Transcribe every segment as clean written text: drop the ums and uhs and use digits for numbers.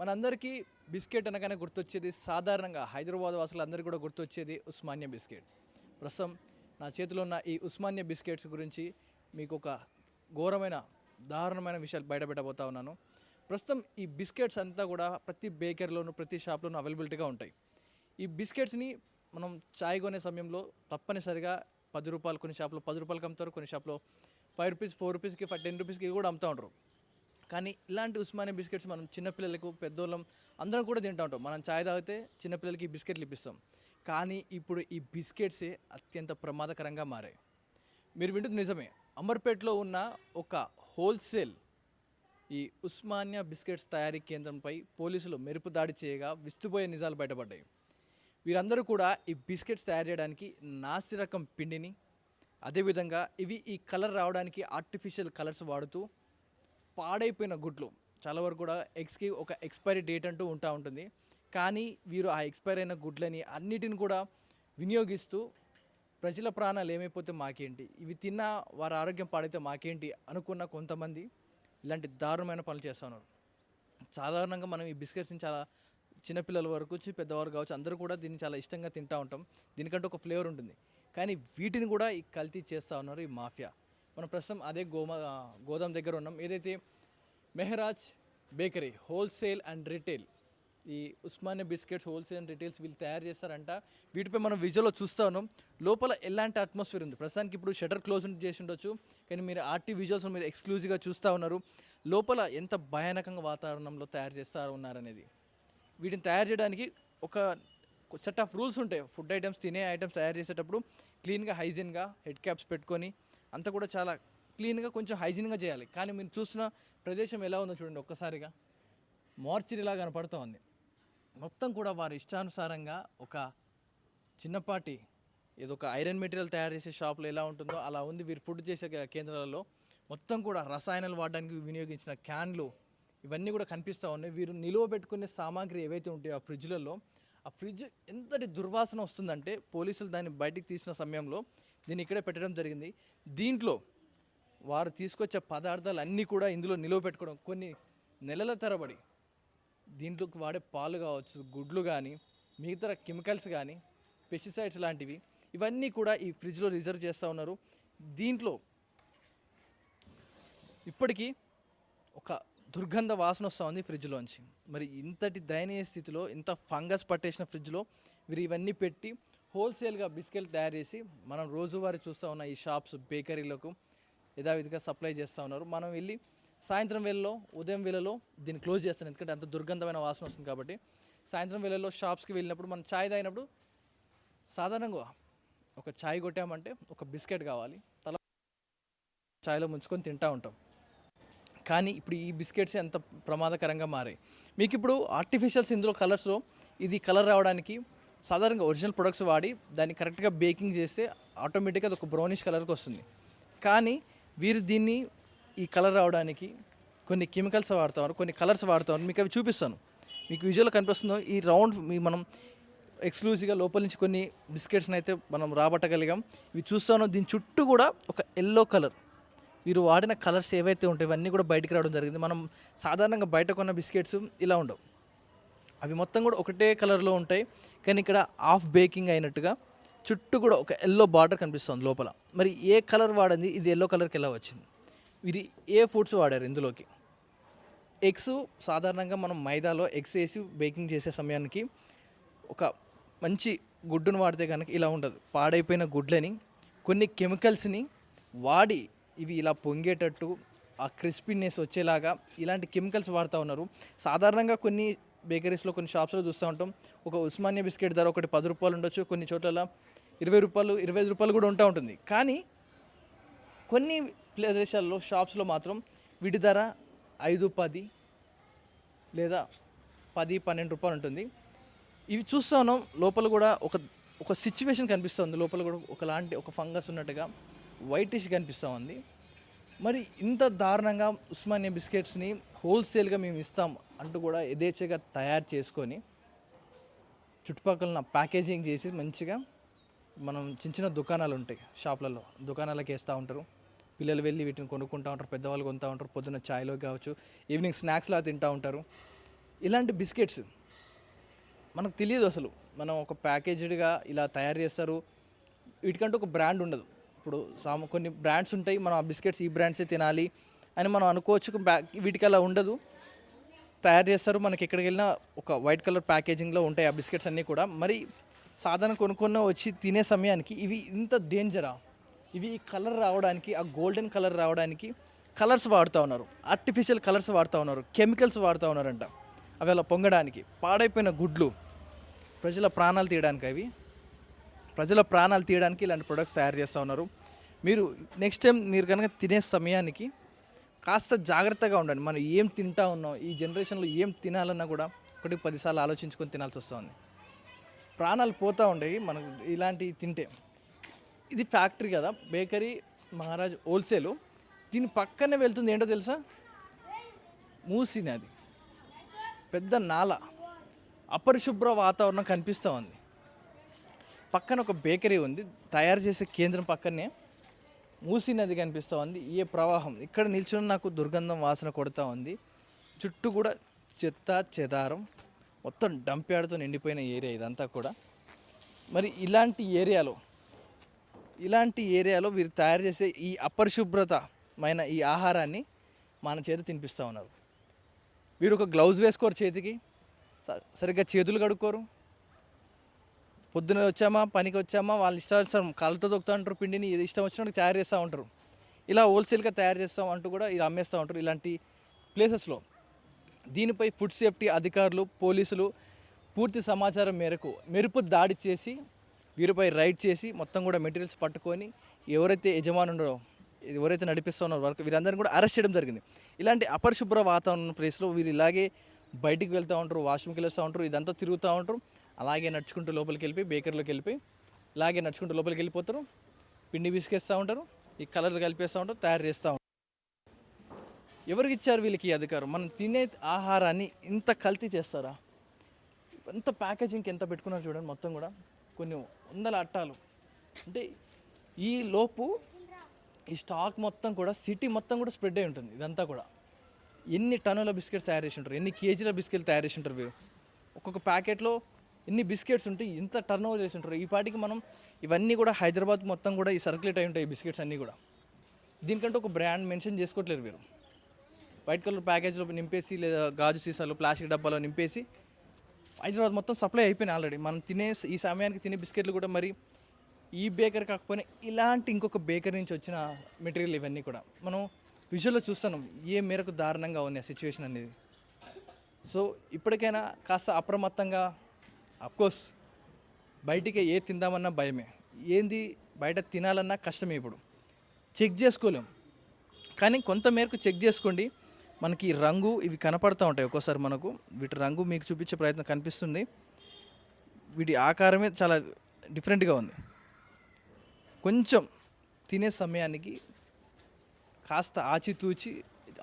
మనందరికీ బిస్కెట్ అనగానే గుర్తొచ్చేది సాధారణంగా హైదరాబాద్ వాసులందరికీ కూడా గుర్తొచ్చేది ఉస్మానియా బిస్కెట్. ప్రస్తుతం నా చేతిలో ఉన్న ఈ ఉస్మానియా బిస్కెట్స్ గురించి మీకు ఒక ఘోరమైన దారుణమైన విషయాలు బయటపెట్టబోతా ఉన్నాను. ప్రస్తుతం ఈ బిస్కెట్స్ అంతా కూడా ప్రతి బేకరీలోను ప్రతి షాప్లోనూ అవైలబిలిటీగా ఉంటాయి. ఈ బిస్కెట్స్ని మనం చాయ్ కొనే సమయంలో తప్పనిసరిగా రూ. 10 కొన్ని షాప్లో రూ. 10 అమ్ముతారు, కొన్ని షాప్లో రూ. 5 రూపీస్కి రూ. 10 కూడా అమ్ముతూ ఉంటారు. కానీ ఇలాంటి ఉస్మానియా బిస్కెట్స్ మనం చిన్నపిల్లలకు పెద్దోళ్ళం అందరం కూడా తింటూ ఉంటాం. మనం చాయ్ తాగితే చిన్నపిల్లలకి బిస్కెట్లు ఇప్పిస్తాం. కానీ ఇప్పుడు ఈ బిస్కెట్సే అత్యంత ప్రమాదకరంగా మారాయి. మీరు వింటుంది నిజమే. అమర్పేటలో ఉన్న ఒక హోల్సేల్ ఈ ఉస్మానియా బిస్కెట్స్ తయారీ కేంద్రంపై పోలీసులు మెరుపు దాడి చేయగా విస్తుపోయే నిజాలు బయటపడ్డాయి. వీరందరూ కూడా ఈ బిస్కెట్స్ తయారు చేయడానికి నాసి రకం పిండిని, అదేవిధంగా ఇవి ఈ కలర్ రావడానికి ఆర్టిఫిషియల్ కలర్స్ వాడుతూ పాడైపోయిన గుడ్లు, చాలా వరకు కూడా ఎగ్స్కి ఒక ఎక్స్పైరీ డేట్ అంటూ ఉంటుంది. కానీ వీరు ఆ ఎక్స్పైర్ అయిన గుడ్లని అన్నిటిని కూడా వినియోగిస్తూ ప్రజల ప్రాణాలు ఏమైపోతే మాకేంటి, ఇవి తిన్నా వారి ఆరోగ్యం పాడైతే మాకేంటి అనుకున్న కొంతమంది ఇలాంటి దారుణమైన పనులు చేస్తూ ఉన్నారు. సాధారణంగా మనం ఈ బిస్కెట్స్ని చాలా చిన్నపిల్లల వరకు పెద్దవారు కావచ్చు అందరూ కూడా దీన్ని చాలా ఇష్టంగా తింటూ ఉంటాం. దీనికంటే ఒక ఫ్లేవర్ ఉంటుంది. కానీ వీటిని కూడా ఈ కల్తీ చేస్తూ ఉన్నారు ఈ మాఫియా. మనం ప్రస్తుతం అదే గోదాం దగ్గర ఉన్నాం. ఏదైతే Mehraj bakery wholesale and retail, ఈ Osmania biscuits wholesale and retails వీళ్ళు తయారు చేస్తారంట. వీటిపై మనం విజువల్లో చూస్తూ ఉన్నాం. లోపల ఎలాంటి అట్మాస్ఫియర్ ఉంది. ప్రస్తుతానికి ఇప్పుడు షటర్ క్లోజ్ చేసి ఉండొచ్చు, కానీ మీరు ఆర్టీ విజువల్స్ మీరు ఎక్స్క్లూజివ్గా చూస్తూ ఉన్నారు. లోపల ఎంత భయానకంగా వాతావరణంలో తయారు చేస్తూ ఉన్నారనేది. వీటిని తయారు చేయడానికి ఒక సెట్ ఆఫ్ రూల్స్ ఉంటాయి. ఫుడ్ ఐటమ్స్, తినే ఐటమ్స్ తయారు చేసేటప్పుడు క్లీన్గా హైజీన్గా హెడ్ క్యాప్స్ పెట్టుకొని అంతా కూడా చాలా క్లీన్గా కొంచెం హైజీన్గా చేయాలి. కానీ మీరు చూసిన ప్రదేశం ఎలా ఉందో చూడండి. ఒక్కసారిగా మార్చిరిలా కనపడుతూ ఉంది. మొత్తం కూడా వారి ఇష్టానుసారంగా ఒక చిన్నపాటి ఏదో ఒక ఐరన్ మెటీరియల్ తయారు చేసే షాప్లో ఎలా ఉంటుందో అలా ఉంది. వీరు ఫుడ్ చేసే కేంద్రాలలో మొత్తం కూడా రసాయనాలు వాడడానికి వినియోగించిన క్యాన్లు ఇవన్నీ కూడా కనిపిస్తూ ఉన్నాయి. వీరు నిలువ పెట్టుకునే సామాగ్రి ఏవైతే ఉంటాయో ఆ ఫ్రిడ్జ్లలో, ఆ ఫ్రిడ్జ్ ఎంతటి దుర్వాసన వస్తుందంటే పోలీసులు దాన్ని బయటికి తీసిన సమయంలో దీన్ని ఇక్కడే పెట్టడం జరిగింది. దీంట్లో వారు తీసుకొచ్చే పదార్థాలు అన్నీ కూడా ఇందులో నిలువ పెట్టుకోవడం, కొన్ని నెలల తరబడి దీంట్లోకి వాడే పాలు కావచ్చు, గుడ్లు కానీ, మిగతా కెమికల్స్ కానీ, పెస్టిసైడ్స్ లాంటివి ఇవన్నీ కూడా ఈ ఫ్రిడ్జ్లో రిజర్వ్ చేస్తూ ఉన్నారు. దీంట్లో ఇప్పటికీ ఒక దుర్గంధ వాసన వస్తూ ఉంది ఫ్రిడ్జ్లోంచి. మరి ఇంతటి దయనీయ స్థితిలో, ఇంత ఫంగస్ పట్టేసిన ఫ్రిడ్జ్లో వీరు ఇవన్నీ పెట్టి హోల్సేల్గా బిస్కెట్లు తయారు చేసి మనం రోజువారీ చూస్తూ ఉన్న ఈ షాప్స్, బేకరీలకు యథావిధిగా సప్లై చేస్తూ ఉన్నారు. మనం వెళ్ళి సాయంత్రం వేళలో, ఉదయం వేళలో దీన్ని క్లోజ్ చేస్తాను, ఎందుకంటే అంత దుర్గంధమైన వాసన వస్తుంది కాబట్టి. సాయంత్రం వేళలో షాప్స్కి వెళ్ళినప్పుడు మనం ఛాయ్ తాగినప్పుడు సాధారణంగా ఒక ఛాయ్ కొట్టామంటే ఒక బిస్కెట్ కావాలి, తల ఛాయ్లో ముంచుకొని తింటూ ఉంటాం. కానీ ఇప్పుడు ఈ బిస్కెట్స్ ఎంత ప్రమాదకరంగా మారాయి. మీకు ఇప్పుడు ఆర్టిఫిషియల్స్ ఇందులో కలర్స్లో ఇది కలర్ రావడానికి సాధారణంగా ఒరిజినల్ ప్రొడక్ట్స్ వాడి దాన్ని కరెక్ట్గా బేకింగ్ చేస్తే ఆటోమేటిక్గా అది ఒక బ్రౌనిష్ కలర్కి వస్తుంది. కానీ వీరు దీన్ని ఈ కలర్ రావడానికి కొన్ని కెమికల్స్ వాడుతారు, కొన్ని కలర్స్ వాడుతారు. మీకు అవి చూపిస్తాను. మీకు విజువల్ కనిపిస్తుందో ఈ రౌండ్ మనం ఎక్స్క్లూజివ్గా లోపల నుంచి కొన్ని బిస్కెట్స్ని అయితే మనం రాబట్టగలిగాం. ఇవి చూస్తాను. దీని చుట్టూ కూడా ఒక ఎల్లో కలర్, వీరు వాడిన కలర్స్ ఏవైతే ఉంటాయో ఇవన్నీ కూడా బయటికి రావడం జరిగింది. మనం సాధారణంగా బయట కొన్న బిస్కెట్స్ ఇలా ఉండవు. అవి మొత్తం కూడా ఒకటే కలర్లో ఉంటాయి. కానీ ఇక్కడ హాఫ్ బేకింగ్ అయినట్టుగా చుట్టూ కూడా ఒక ఎల్లో బార్డర్ కనిపిస్తుంది లోపల. మరి ఏ కలర్ వాడింది, ఇది ఎల్లో కలర్కి ఎలా వచ్చింది? వీరి ఏ ఫుడ్స్ వాడారు ఇందులోకి? ఎగ్స్, సాధారణంగా మనం మైదాలో ఎగ్స్ వేసి బేకింగ్ చేసే సమయానికి ఒక మంచి గుడ్డును వాడితే కనుక ఇలా ఉండదు. పాడైపోయిన గుడ్లని కొన్ని కెమికల్స్ని వాడి ఇవి ఇలా పొంగేటట్టు, ఆ క్రిస్పీనెస్ వచ్చేలాగా ఇలాంటి కెమికల్స్ వాడుతూ ఉన్నారు. సాధారణంగా కొన్ని బేకరీస్లో, కొన్ని షాప్స్లో చూస్తూ ఉంటాం. ఒక ఉస్మానియా బిస్కెట్ ధర ఒకటి రూ. 10 ఉండొచ్చు, కొన్ని చోట్ల రూ. 20, రూ. 25 కూడా ఉంటుంది. కానీ కొన్ని ప్రదేశాల్లో, షాప్స్లో మాత్రం వీటి ధర 5, 10 లేదా 10, 12 రూపాయలు ఉంటుంది. ఇవి చూస్తూ ఉన్నాం. లోపల కూడా ఒక సిచ్యువేషన్ కనిపిస్తుంది. లోపల కూడా ఒకలాంటి ఒక ఫంగస్ ఉన్నట్టుగా వైటిష్ కనిపిస్తూ ఉంది. మరి ఇంత దారుణంగా ఉస్మానియా బిస్కెట్స్ని హోల్సేల్గా మేము ఇస్తాం అంటూ కూడా యథేచ్ఛగా తయారు చేసుకొని చుట్టుపక్కల ప్యాకేజింగ్ చేసి మంచిగా మనం చిన్న దుకాణాలు ఉంటాయి, షాప్లలో దుకాణాలకు వేస్తూ ఉంటారు. పిల్లలు వెళ్ళి వీటిని కొనుక్కుంటూ ఉంటారు, పెద్దవాళ్ళు కొంటూ ఉంటారు. పొద్దున్న ఛాయ్లో కావచ్చు, ఈవినింగ్ స్నాక్స్లా తింటూ ఉంటారు. ఇలాంటి బిస్కెట్స్ మనకు తెలియదు అసలు. మనం ఒక ప్యాకేజ్డ్గా ఇలా తయారు చేస్తారు, వీటికంటూ ఒక బ్రాండ్ ఉండదు. ఇప్పుడు కొన్ని బ్రాండ్స్ ఉంటాయి, మనం ఆ బిస్కెట్స్ ఈ బ్రాండ్సే తినాలి అని మనం అనుకోవచ్చు. వీటికి అలా ఉండదు, తయారు చేస్తారు. మనకి ఎక్కడికి వెళ్ళినా ఒక వైట్ కలర్ ప్యాకేజింగ్లో ఉంటాయి ఆ బిస్కెట్స్ అన్నీ కూడా. మరి సాధారణ కొనుక్కున్న వచ్చి తినే సమయానికి ఇవి ఇంత డేంజరా? ఇవి కలర్ రావడానికి, ఆ గోల్డెన్ కలర్ రావడానికి కలర్స్ వాడుతూ ఉన్నారు, ఆర్టిఫిషియల్ కలర్స్ వాడుతూ ఉన్నారు, కెమికల్స్ వాడుతూ ఉన్నారంట. అవి అలా పొంగడానికి, పాడైపోయిన గుడ్లు, ప్రజల ప్రాణాలు తీయడానికి, ప్రజల ప్రాణాలు తీయడానికి ఇలాంటి ప్రొడక్ట్స్ తయారు చేస్తూ ఉన్నారు. మీరు నెక్స్ట్ టైం మీరు కనుక తినే సమయానికి కాస్త జాగ్రత్తగా ఉండండి. మనం ఏం తింటా ఉన్నాం, ఈ జనరేషన్లో ఏం తినాలన్నా కూడా 1-10 సార్లు ఆలోచించుకొని తినాల్సి వస్తుంది. ప్రాణాలు పోతూ ఉండేవి మనకు ఇలాంటివి తింటే. ఇది ఫ్యాక్టరీ కదా, బేకరీ మహారాజ్ హోల్సేలు. దీని పక్కనే వెళ్తుంది ఏంటో తెలుసా? మూసీ నది, పెద్ద నాల, అపరిశుభ్ర వాతావరణం కనిపిస్తూ ఉంది. పక్కన ఒక బేకరీ ఉంది, తయారు చేసే కేంద్రం పక్కనే మూసీ నది కనిపిస్తూ ఉంది. ఏ ప్రవాహం! ఇక్కడ నిల్చుని నాకు దుర్గంధం వాసన కొడుతూ ఉంది. చుట్టూ కూడా చెత్త చెదారం, మొత్తం డంప్ యార్డ్తో నిండిపోయిన ఏరియా ఇదంతా కూడా. మరి ఇలాంటి ఏరియాలో వీరు తయారు చేసే ఈ అపరిశుభ్రతమైన ఈ ఆహారాన్ని మన చేతి తినిపిస్తూ ఉన్నారు. వీరు ఒక గ్లౌజ్ వేసుకోరు చేతికి, సరిగ్గా చేతులు కడుక్కోరు. పొద్దున వచ్చామా, పనికి వచ్చామా, వాళ్ళు ఇష్టానుసారం కాళ్ళతో తొక్కుతూ ఉంటారు, పిండిని ఇష్టం వచ్చినట్టు తయారు చేస్తూ ఉంటారు. ఇలా హోల్సేల్గా తయారు చేస్తాం అంటూ కూడా ఇలా అమ్మేస్తూ ఉంటారు ఇలాంటి ప్లేసెస్లో. దీనిపై ఫుడ్ సేఫ్టీ అధికారులు, పోలీసులు పూర్తి సమాచారం మేరకు మెరుపు దాడి చేసి వీరిపై రైడ్ చేసి మొత్తం కూడా మెటీరియల్స్ పట్టుకొని ఎవరైతే యజమానుండో, ఎవరైతే నడిపిస్తున్నారో వర్క్, వీరందరినీ కూడా అరెస్ట్ చేయడం జరిగింది. ఇలాంటి అపరిశుభ్ర వాతావరణ ప్లేస్లో వీరు ఇలాగే బయటికి వెళ్తూ ఉంటారు, వాష్రూమ్కి వెళ్తూ ఉంటారు, ఇదంతా తిరుగుతూ ఉంటారు. అలాగే నడుచుకుంటూ లోపలికి వెళ్ళిపోయి బేకరీలోకి వెళ్ళిపోయి ఇలాగే నడుచుకుంటూ లోపలికి వెళ్ళిపోతారు, పిండి విసికేస్తూ ఉంటారు, ఈ కలర్ కలిపేస్తూ ఉంటారు, తయారు చేస్తూ ఉంటారు. ఎవరికి ఇచ్చారు వీళ్ళకి అధికారం? మనం తినే ఆహారాన్ని ఇంత కల్తీ చేస్తారా? ఎంత ప్యాకేజింగ్కి ఎంత పెట్టుకున్నారు చూడండి. మొత్తం కూడా కొన్ని వందల అట్టాలు. అంటే ఈ లోపు ఈ స్టాక్ మొత్తం కూడా సిటీ మొత్తం కూడా స్ప్రెడ్ అయి ఉంటుంది. ఇదంతా కూడా ఎన్ని టన్నుల బిస్కెట్స్ తయారు చేసి ఉంటారు, ఎన్ని కేజీల బిస్కెట్లు తయారు చేసి ఉంటారు వీరు. ఒక్కొక్క ప్యాకెట్లో ఎన్ని బిస్కెట్స్ ఉంటాయి, ఇంత టర్న్ ఓవర్ చేసి ఉంటారు. ఈ పాటికి మనం ఇవన్నీ కూడా హైదరాబాద్ మొత్తం కూడా ఈ సర్క్యులేట్ అయి ఉంటాయి ఈ బిస్కెట్స్ అన్నీ కూడా. దీనికంటే ఒక బ్రాండ్ మెన్షన్ చేసుకోవట్లేదు వీరు. వైట్ కలర్ ప్యాకేజ్లో నింపేసి, లేదా గాజు సీసాలు, ప్లాస్టిక్ డబ్బాలో నింపేసి హైదరాబాద్ మొత్తం సప్లై అయిపోయినాయి ఆల్రెడీ. మనం తినే ఈ సమయానికి తినే బిస్కెట్లు కూడా మరి ఈ బేకరీ కాకపోయినా ఇలాంటి ఇంకొక బేకరీ నుంచి వచ్చిన మెటీరియల్ ఇవన్నీ కూడా మనం విజువల్లో చూస్తున్నాం ఏ మేరకు దారుణంగా ఉన్నాయి సిచ్యువేషన్ అనేది. సో ఇప్పటికైనా కాస్త అప్రమత్తంగా, అఫ్కోర్స్ బయటికి తిందామన్నా భయమే, ఏంది బయట తినాలన్నా కష్టమే. ఇప్పుడు చెక్ చేసుకోలేం, కానీ కొంత మేరకు చెక్ చేసుకోండి. మనకి రంగు ఇవి కనపడుతూ ఉంటాయి ఒక్కోసారి. మనకు వీటి రంగు మీకు చూపించే ప్రయత్నం కనిపిస్తుంది. వీటి ఆకారమే చాలా డిఫరెంట్గా ఉంది. కొంచెం తినే సమయానికి కాస్త ఆచితూచి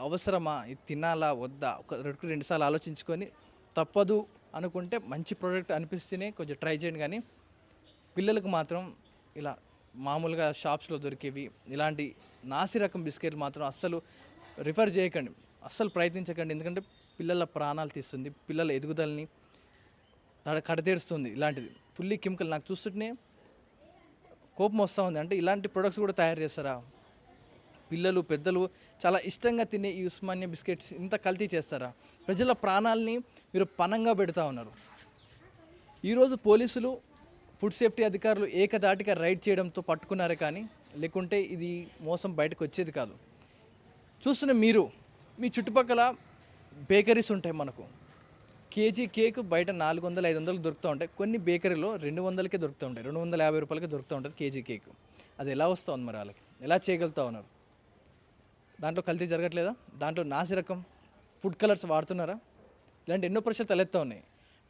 అవసరమా, ఇది తినాలా వద్దా, ఒక 2 సార్లు ఆలోచించుకొని తప్పదు అనుకుంటే మంచి ప్రోడక్ట్ అనిపిస్తేనే కొంచెం ట్రై చేయండి. కానీ పిల్లలకు మాత్రం ఇలా మామూలుగా షాప్స్లో దొరికేవి ఇలాంటి నాసి రకం బిస్కెట్లు మాత్రం అస్సలు రిఫర్ చేయకండి, అస్సలు ప్రయత్నించకండి. ఎందుకంటే పిల్లల ప్రాణాలు తీస్తుంది, పిల్లల ఎదుగుదలని కడతేరుస్తుంది. ఇలాంటిది ఫుల్లీ కెమికల్. నాకు చూస్తుంటేనే కోపం వస్తూ ఉంది. అంటే ఇలాంటి ప్రొడక్ట్స్ కూడా తయారు చేస్తారా? పిల్లలు, పెద్దలు చాలా ఇష్టంగా తినే ఈ ఉస్మానియా బిస్కెట్స్ ఇంత కల్తీ చేస్తారా? ప్రజల ప్రాణాలని మీరు పణంగా పెడతా ఉన్నారు. ఈరోజు పోలీసులు, ఫుడ్ సేఫ్టీ అధికారులు ఏకధాటిగా రైడ్ చేయడంతో పట్టుకున్నారే, కానీ లేకుంటే ఇది మోసం బయటకు వచ్చేది కాదు. చూస్తున్న మీరు, మీ చుట్టుపక్కల బేకరీస్ ఉంటాయి. మనకు కేజీ కేక్ బయట 400-500 దొరుకుతూ ఉంటాయి. కొన్ని బేకరీలో 200కే దొరుకుతూ ఉంటాయి, 250 రూపాయలకి దొరుకుతూ ఉంటుంది కేజీ కేక్. అది ఎలా వస్తుంది మరి? వాళ్ళకి ఎలా చేయగలుగుతూ ఉన్నారు? దాంట్లో కల్తీ జరగట్లేదా? దాంట్లో నాసి రకం ఫుడ్ కలర్స్ వాడుతున్నారా? ఇలాంటి ఎన్నో ప్రశ్నలు తలెత్తా ఉన్నాయి.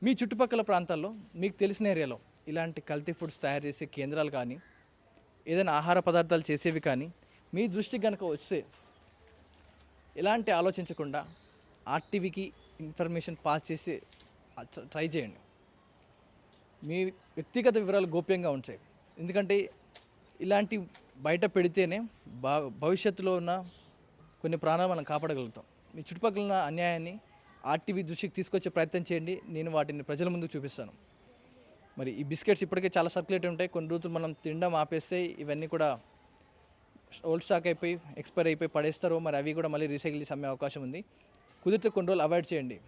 మీ చుట్టుపక్కల ప్రాంతాల్లో మీకు తెలిసిన ఏరియాలో ఇలాంటి కల్తీ ఫుడ్స్ తయారు చేసే కేంద్రాలు కానీ, ఏదైనా ఆహార పదార్థాలు చేసేవి కానీ మీ దృష్టికి కనుక వస్తే ఎలాంటి ఆలోచించకుండా ఆర్టీవీకి ఇన్ఫర్మేషన్ పాస్ చేసి ట్రై చేయండి. మీ వ్యక్తిగత వివరాలు గోప్యంగా ఉంటాయి. ఎందుకంటే ఇలాంటి బయట పెడితేనే భవిష్యత్తులో ఉన్న కొన్ని ప్రాణాలు మనం కాపాడగలుగుతాం. మీ చుట్టుపక్కల ఉన్న అన్యాయాన్ని ఆర్టీవీ దృష్టికి తీసుకొచ్చే ప్రయత్నం చేయండి. నేను వాటిని ప్రజల ముందుకు చూపిస్తాను. మరి ఈ బిస్కెట్స్ ఇప్పటికే చాలా సర్క్యులేట్ ఉంటాయి. కొన్ని రోజులు మనం తినడం ఆపేస్తే ఇవన్నీ కూడా ఓల్డ్ స్టాక్ అయిపోయి ఎక్స్పైర్ అయిపోయి పడేస్తారు. మరి అవి కూడా మళ్ళీ రీసైకిల్ చేసే అమ్మే అవకాశం ఉంది. కుదిరితే కొన్ని రోజులు అవాయిడ్ చేయండి.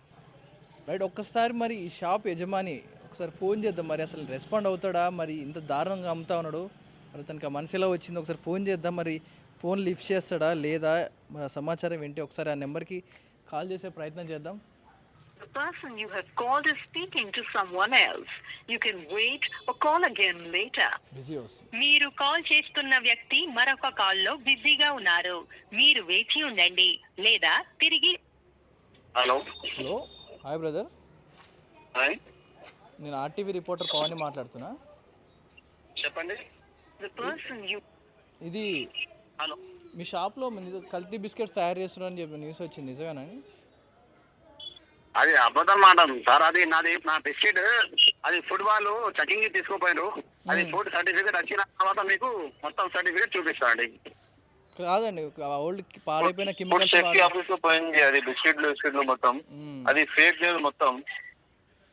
రైట్, ఒక్కసారి మరి ఈ షాప్ యజమాని ఒకసారి ఫోన్ చేద్దాం. మరి అసలు రెస్పాండ్ అవుతాడా? మరి ఇంత దారుణంగా అమ్ముతా ఉన్నాడు, మరి తనకి ఆ మనసులో వచ్చింది. ఒకసారి ఫోన్ చేద్దాం. మరి ఫోన్ లిఫ్ట్ చేస్తాడా లేదా? మరి ఆ సమాచారం ఏంటి? ఒకసారి ఆ నెంబర్కి కాల్ చేసే ప్రయత్నం చేద్దాం. The person you have called is speaking to someone else. You can wait or call again later. Busy వస్తుంది. మీరు కాల్ చేస్తున్న వ్యక్తి మరొక కాల్లో బిజీగా ఉన్నారు. మీరు వేచి ఉండండి లేదా తిరిగి. Hello hello, hi brother. Hi, నేను ఆర్టీవీ రిపోర్టర్ పవన్ మాట్లాడుతున్నా. చెప్పండి. The person you ఇది హలో, మీ షాప్లో కల్తీ బిస్కెట్స్ తయారు చేస్తున్నారని చెప్పి న్యూస్ వచ్చింది, నిజమేనా? అది అబద్ధం మాట సార్. అది నా బిస్కెట్ అది ఫుట్బాల్ చెకింగ్ తీసుకోపోయారు. అది ఫుడ్ సర్టిఫికేట్ వచ్చిన తర్వాత మీకు మొత్తం సర్టిఫికేట్ చూపిస్తాండి. కాదండి, ఓల్డ్ పాడైపోయిన ఫుడ్ కెమికల్స్ సేఫ్టీ ఆఫీస్ లో పోయింది. అది బిస్కెట్లు మొత్తం అది ఫేక్ న్యూస్ మొత్తం.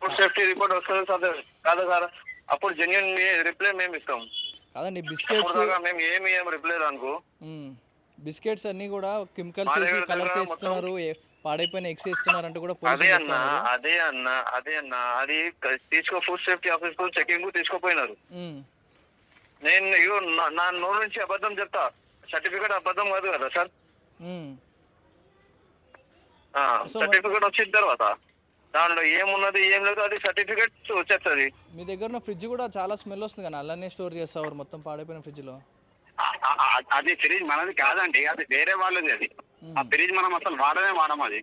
ఫుడ్ సేఫ్టీ రిపోర్ట్ వస్తుంది సార్. కాదు సార్, అప్పుడు జెన్యున్ రిప్లై మేము ఇస్తాం. కాదండి, బిస్కెట్స్ మేము ఏమి రిప్లై అనుకో. బిస్కెట్స్ అన్ని కూడా కెమికల్స్ వేసి కలర్స్ వేస్తున్నారు, పాడైపోయిన ఎగ్స్ వేస్తున్నారు అంటే కూడా అదే అన్న అది తీసుకో ఫుడ్ సేఫ్టీ ఆఫీస్ కు చెకింగ్ తీసుకోపోయినారు. నేను నా నోరు నుంచి అబద్ధం చెప్తా. సర్టిఫికేట్ అబద్ధం కాదు కదా సార్. సర్టిఫికేట్ వచ్చిన తర్వాత దాంట్లో ఏమున్నది ఏం లేదు, అది సర్టిఫికేట్ వచ్చేస్తుంది. మీ దగ్గర ఉన్న ఫ్రిడ్జ్ కూడా చాలా స్మెల్ వస్తుంది కానీ అలానే స్టోర్ చేస్తారు మొత్తం పాడైపోయిన ఫ్రిడ్జ్ లో. అది ఫ్రిడ్జ్ మనది కాదండి, అది వేరే వాళ్ళది. అది ఆ ఫ్రిడ్జ్ మనం అసలు వాడడం అది.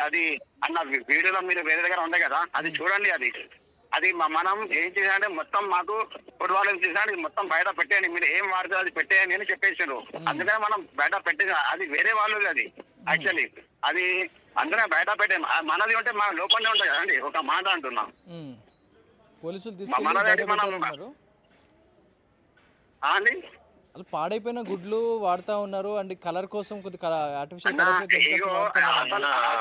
అది అన్న వీడియోలో మీరు వేరే దగ్గర ఉండే కదా, అది చూడండి. అది మనం ఏం చేయాలంటే మొత్తం మాకు ఫుడ్ వాళ్ళకి చేసాడు మొత్తం బయట పెట్టేయండి, మీరు ఏం వాడితే అది పెట్టేయండి అని చెప్పేసారు. అందుకని మనం బయట పెట్టే అది వేరే వాళ్ళు. అది యాక్చువల్లీ అది అందరం బయట పెట్టే మనది ఉంటే మన లోపలనే ఉంటాయి కదండి. ఒక మాట అంటున్నా, పోలీసులు అండి అసలు పాడైపోయిన గుడ్లు వాడుతా ఉన్నారు అండ్ కలర్ కోసం కొద్దిగా ఆర్టిఫిషియల్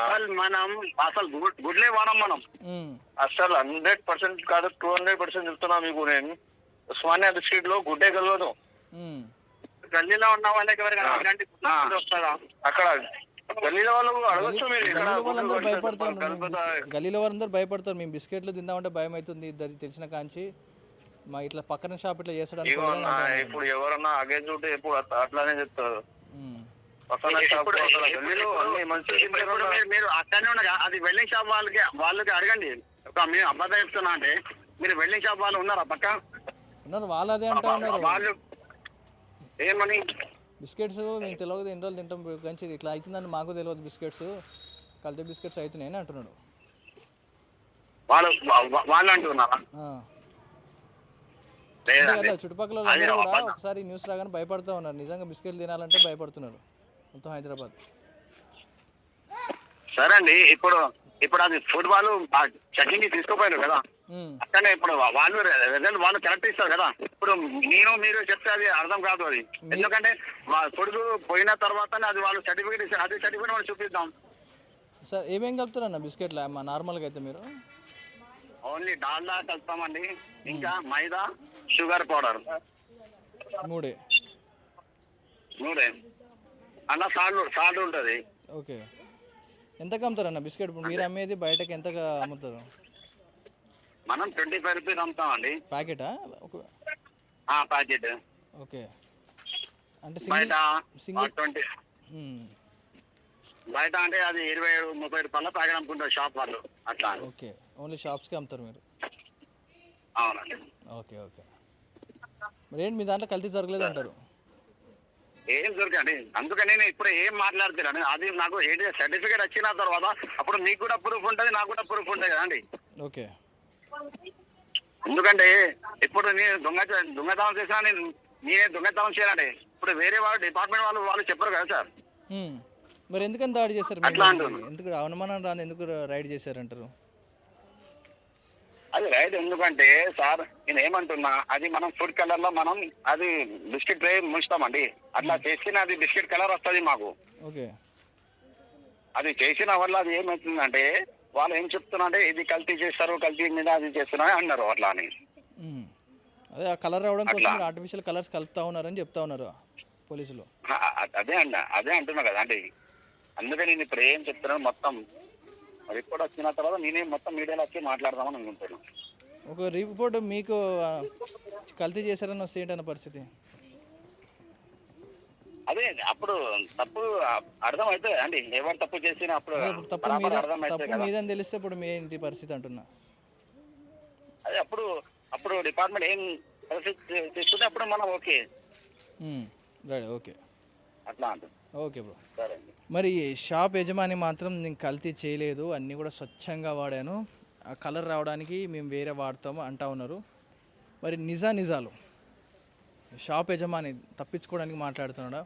అసలు మనం అసలు గుడ్లే వాడం మనం. అసలు 100% కాదు 200% చెప్తున్నా మీకు. నేను ఉస్మానియా బిస్కెట్ లో గుడ్డే కలవదు. గల్లీలో ఉన్న వాళ్ళకి వస్తారా అక్కడ గల్లీలో వాళ్ళు అడగచ్చు. గల్లీలో వాళ్ళందరూ భయపడతారు. మేము బిస్కెట్లు తిందామంటే భయం అవుతుంది తెలిసిన కాంచి. మా ఇట్లా పక్కన షాప్ ఇట్లా చేస్తాడు. ఇప్పుడు ఎవరన్నా అగే చూస్తే ఎప్పుడు అట్లానే చెప్తారు. మీరు అట్లానే ఉండగా అది వెల్డింగ్ షాప్ వాళ్ళకి అడగండి. మేము అబద్ధం చెప్తున్నా అంటే మీరు వెల్డింగ్ షాప్ వాళ్ళు ఉన్నారా పక్క ఉన్నారు? వాళ్ళు అదే అంటా ఉన్నారు. వాళ్ళు ఏమని బిస్కెట్స్ మీకు తెలియదు, ఎన్ని రోజులు తింటాం కానీ ఇట్లా అవుతుందని మాకు తెలియదు. బిస్కెట్స్ కల్తీ బిస్కెట్స్ అవుతున్నాయని అంటున్నాడు. వాళ్ళు అంటున్నారా? చుట్టుపక్కల కూడా ఒకసారి న్యూస్ రాగానే భయపడుతూ ఉన్నారు. నిజంగా బిస్కెట్లు తినాలంటే భయపడుతున్నారు మొత్తం హైదరాబాద్. సరే అండి, ఇప్పుడు అది ఫుడ్ వాళ్ళు చెకింగ్ తీసుకోపోయారు కదా, అక్కడనే ఇప్పుడు వాళ్ళు కరెక్ట్ ఇస్తారు కదా. ఇప్పుడు మీరు చెప్తే అది అర్థం కాదు. అది ఎందుకంటే ఫుడ్ పోయిన తర్వాతనే అది వాళ్ళు సర్టిఫికేట్ ఇస్తారు. అది సర్టిఫికేట్ మనం చూపిద్దాం. సార్ ఏమేం కలుపుతారన్న బిస్కెట్లు నార్మల్గా అయితే? మీరు ఓన్లీ డాల్డా కలుపుతామండి, ఇంకా మైదా, షుగర్ పౌడర్ మూడే అన్న సాల్ట్ ఉంటుంది. ఓకే, ఎంతకు అమ్ముతారన్న బిస్కెట్? మీరు అమ్మేది బయటకి ఎంతగా అమ్ముతారు? మనం 25 రూపీస్ అమ్ముతామండి. ప్యాకెటా? ప్యాకెట్. ఓకే, అంటే బయట సింగిల్ 20. బయట అంటే అది 20-30 రూపాయల ప్యాకెట్ అమ్ముకుంటారు షాప్ వాళ్ళు అట్లా. ఓకే, ఓన్లీ షాప్స్కి అమ్ముతారు మీరు? అవునండి. ఓకే ఓకే, మరి ఏంటి మీ దాంట్లో కల్తీ జరగలేదు అంటారు? ఏం దొరకండి, అందుకని నేను ఇప్పుడు ఏం మాట్లాడుతున్నాను. అది నాకు ఏంటి సర్టిఫికేట్ వచ్చిన తర్వాత అప్పుడు మీకు కూడా ప్రూఫ్ ఉంటుంది, నాకు కూడా ప్రూఫ్ ఉంటుంది కదండి. ఓకే, ఎందుకంటే ఇప్పుడు నేను దొంగతనం చేసినా నేనే దొంగతనం చేయాలండి. ఇప్పుడు వేరే వాళ్ళు డిపార్ట్మెంట్ వాళ్ళు చెప్పరు కదా సార్. మరి ఎందుకని దాడి చేశారు? ఎందుకు అనుమానం రాని ఎందుకు రైడ్ చేశారంటారు? అది రైట్ ఎందుకంటే సార్ నేను ఏమంటున్నా, అది మనం ఫుడ్ కలర్ లో మనం అది బిస్కెట్ ట్రే ముంచుతామండి. అట్లా చేస్తే అది బిస్కెట్ కలర్ వస్తుంది మాకు. ఓకే, అది చేసిన వల్ల అది ఏమవుతుందంటే వాళ్ళు ఏం చెప్తున్నారంటే ఇది కల్తీ చేస్తారు, కల్తీ మీద అది చేస్తున్నారు అన్నారు అట్లా అని. ఉమ్. అదే ఆ కలర్ రావడం కోసం అట్లా. మీరు ఆర్టిఫిషియల్ కలర్స్ కలుపుతా ఉన్నారని చెప్తా ఉన్నారు పోలీసులు. అదే అంటున్నా కదా అండి. అందుకే నేను ఇప్పుడు ఏం చెప్తున్నాను, మొత్తం రిపోర్ట్ వచ్చిన తర్వాత నేనే మొత్తం మీడియాలో వచ్చి మాట్లాడదామని అనుకుంటున్నాను. ఒక రిపోర్ట్ మీకు కల్తీ చేశారని వస్తే ఏంటన్న పరిస్థితి? అదే అప్పుడు తప్పు అర్థమవుతుంది అండి, ఎవరు తప్పు చేసినా అప్పుడు అదే ఇప్పుడు తప్పు బరాబర్ మీద అర్థమవుతుంది తప్పు కదా. మీదని తెలిస్తే ఇప్పుడు మీ ఏంటి పరిస్థితి అంటున్నా. అదే అప్పుడు డిపార్ట్మెంట్ ఏం పరిస్థితి తీసుకుంటే అప్పుడు మనం ఓకే రైట్, ఓకే అట్లా అంటుంది. Okay bro. సరే అండి. మరి షాప్ యజమాని మాత్రం నేను కల్తీ చేయలేదు, అన్నీ కూడా స్వచ్ఛంగా వాడాను, ఆ కలర్ రావడానికి మేము వేరే వాడతాము అంటా ఉన్నారు. మరి నిజాలు షాప్ యజమాని తప్పించుకోవడానికి మాట్లాడుతున్నాడా?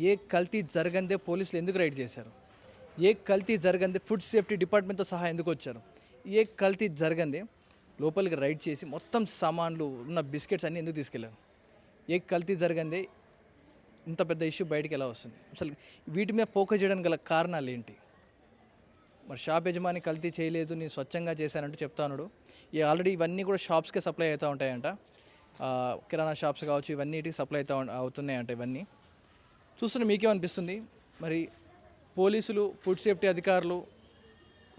ఏ కల్తీ జరగందే పోలీసులు ఎందుకు రైడ్ చేశారు? ఏ కల్తీ జరగందే ఫుడ్ సేఫ్టీ డిపార్ట్మెంట్తో సహా ఎందుకు వచ్చారు? ఏ కల్తీ జరగందే లోపలికి రైడ్ చేసి మొత్తం సామాన్లు ఉన్న బిస్కెట్స్ అన్నీ ఎందుకు తీసుకెళ్లారు? ఏ కల్తీ జరగందే ఇంత పెద్ద ఇష్యూ బయటికి ఎలా వస్తుంది? అసలు వీటి మీద ఫోకస్ చేయడానికి గల కారణాలు ఏంటి? మరి షాప్ యజమాని కల్తీ చేయలేదు, నేను స్వచ్ఛంగా చేశానంటూ చెప్తా ఉన్నాడు. ఆల్రెడీ ఇవన్నీ కూడా షాప్స్కే సప్లై అవుతూ ఉంటాయంట, కిరాణా షాప్స్ కావచ్చు, ఇవన్నీటికి సప్లై అవుతున్నాయంట. ఇవన్నీ చూస్తున్న మీకేమనిపిస్తుంది? మరి పోలీసులు, ఫుడ్ సేఫ్టీ అధికారులు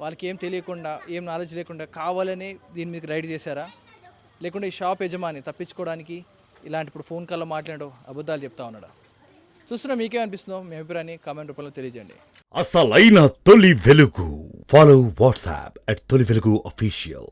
వాళ్ళకి ఏం తెలియకుండా, ఏం నాలెడ్జ్ లేకుండా కావాలని దీని మీద రైడ్ చేశారా? లేకుంటే ఈ షాప్ యజమాని తప్పించుకోవడానికి ఇలాంటి ఇప్పుడు ఫోన్ కాల్లో మాట్లాడడం అబద్ధాలు చెప్తా ఉన్నాడా? చూస్తున్నా మీకేమనిపిస్తుందో మీ అభిప్రాయాన్ని కామెంట్ రూపంలో తెలియజేయండి. అసలైన తొలి వెలుగు. ఫాలో వాట్సాప్ @తొలి వెలుగు official.